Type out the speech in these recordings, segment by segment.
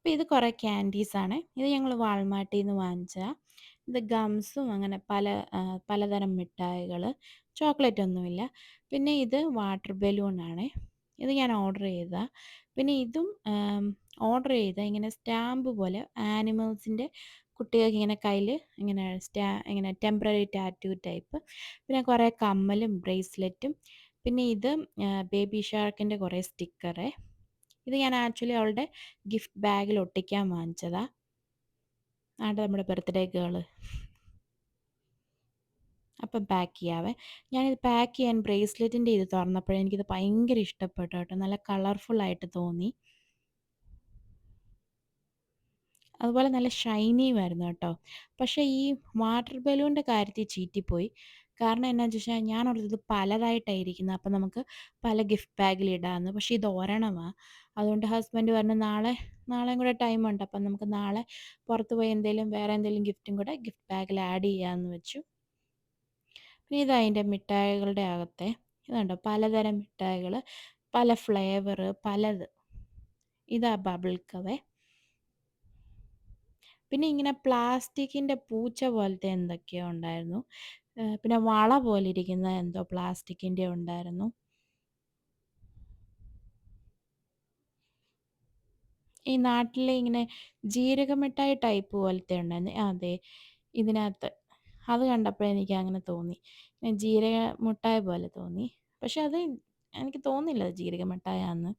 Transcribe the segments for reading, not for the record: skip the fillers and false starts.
അപ്പോൾ ഇത് കുറേ ക്യാൻഡീസാണ്. ഇത് ഞങ്ങൾ വാൾമാർട്ടിൽ നിന്ന് വാങ്ങിച്ചതാ. ഇത് ഗംസും അങ്ങനെ പലതരം മിഠായികൾ, ചോക്ലേറ്റ് ഒന്നുമില്ല. പിന്നെ ഇത് വാട്ടർ ബലൂണാണേ. ഇത് ഞാൻ ഓർഡർ ചെയ്തതാ. പിന്നെ ഇതും ഓർഡർ ചെയ്ത ഇങ്ങനെ സ്റ്റാമ്പ് പോലെ ആനിമൽസിൻ്റെ കുട്ടികൾക്ക് ഇങ്ങനെ കയ്യിൽ ഇങ്ങനെ ഇങ്ങനെ ടെമ്പററി ടാറ്റൂ ടൈപ്പ്. പിന്നെ കുറേ കമ്മലും ബ്രേസ്ലെറ്റും. പിന്നെ ഇത് ബേബി ഷാർക്കിൻ്റെ കുറേ സ്റ്റിക്കറ്. ഇത് ഞാൻ ആക്ച്വലി അവളുടെ ഗിഫ്റ്റ് ബാഗിൽ ഒട്ടിക്കാൻ വാങ്ങിച്ചതാ. ആണ്ട് നമ്മുടെ ബർത്ത്ഡേ ഗേള്. അപ്പം പാക്ക് ചെയ്യാവേ. ഞാനിത് പാക്ക് ചെയ്യാൻ ബ്രേസ്ലെറ്റിൻ്റെ ഇത് തുറന്നപ്പോഴേ എനിക്കിത് ഭയങ്കര ഇഷ്ടപ്പെട്ടു കേട്ടോ. നല്ല കളർഫുള്ളായിട്ട് തോന്നി. അതുപോലെ നല്ല ഷൈനിയുമായിരുന്നു കേട്ടോ. പക്ഷേ ഈ വാട്ടർ ബലൂണിൻ്റെ കാര്യത്തിൽ ചീറ്റിപ്പോയി. കാരണം എന്നാന്ന് ചോദിച്ചാൽ ഞാൻ ഓർത്തത് പലതായിട്ടാണ് ഇരിക്കുന്നത്. അപ്പം നമുക്ക് പല ഗിഫ്റ്റ് ബാഗിൽ ഇടാമെന്ന്. പക്ഷേ ഇത് ഒരെണ്ണമാ. അതുകൊണ്ട് ഹസ്ബൻഡ് പറഞ്ഞു നാളെയും കൂടെ ടൈമുണ്ട്. അപ്പം നമുക്ക് നാളെ പുറത്ത് പോയി വേറെ എന്തെങ്കിലും ഗിഫ്റ്റും കൂടെ ഗിഫ്റ്റ് ബാഗിൽ ആഡ് ചെയ്യാമെന്ന് വെച്ചു. പിന്നെ ഇതാ അതിൻ്റെ മിഠായികളുടെ അകത്തെ ഇത് കണ്ടോ, പലതരം മിഠായികൾ, പല ഫ്ലേവറ് പലത്. ഇതാ ബബിൾ കവേ. പിന്നെ ഇങ്ങനെ പ്ലാസ്റ്റിക്കിൻ്റെ പൂച്ച പോലത്തെ എന്തൊക്കെയോ ഉണ്ടായിരുന്നു. പിന്നെ വള പോലെ ഇരിക്കുന്ന എന്തോ പ്ലാസ്റ്റിക്കിൻ്റെ ഉണ്ടായിരുന്നു. ഈ നാട്ടിലെ ഇങ്ങനെ ജീരക മിഠായി ടൈപ്പ് പോലത്തെ ഉണ്ടായിരുന്നു. അതെ, ഇതിനകത്ത്. അത് കണ്ടപ്പോഴേ എനിക്ക് അങ്ങനെ തോന്നി. ജീരക മിഠായി പോലെ തോന്നി. പക്ഷെ അത് എനിക്ക് തോന്നുന്നില്ല അത് ജീരക മിഠായിയാന്ന്.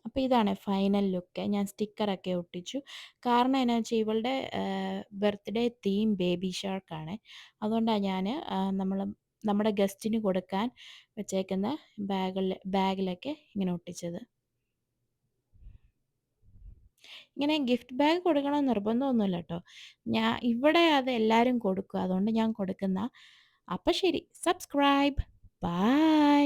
അപ്പോൾ ഇതാണ് ഫൈനൽ ലുക്ക്. ഞാൻ സ്റ്റിക്കറൊക്കെ ഒട്ടിച്ചു. കാരണം എന്നാ വെച്ചാൽ ഇവളുടെ ബർത്ത്ഡേ തീം ബേബി ഷാർക്കാണ്. അതുകൊണ്ടാണ് ഞാൻ നമ്മുടെ ഗസ്റ്റിന് കൊടുക്കാൻ വെച്ചേക്കുന്ന ബാഗിലൊക്കെ ഇങ്ങനെ ഒട്ടിച്ചത്. ഇങ്ങനെ ഗിഫ്റ്റ് ബാഗ് കൊടുക്കണമെന്ന് നിർബന്ധമൊന്നുമില്ല കേട്ടോ. ഇവിടെ അത് എല്ലാവരും കൊടുക്കും. അതുകൊണ്ട് ഞാൻ കൊടുക്കുന്നതാ. അപ്പോൾ ശരി. സബ്സ്ക്രൈബ്. ബൈ.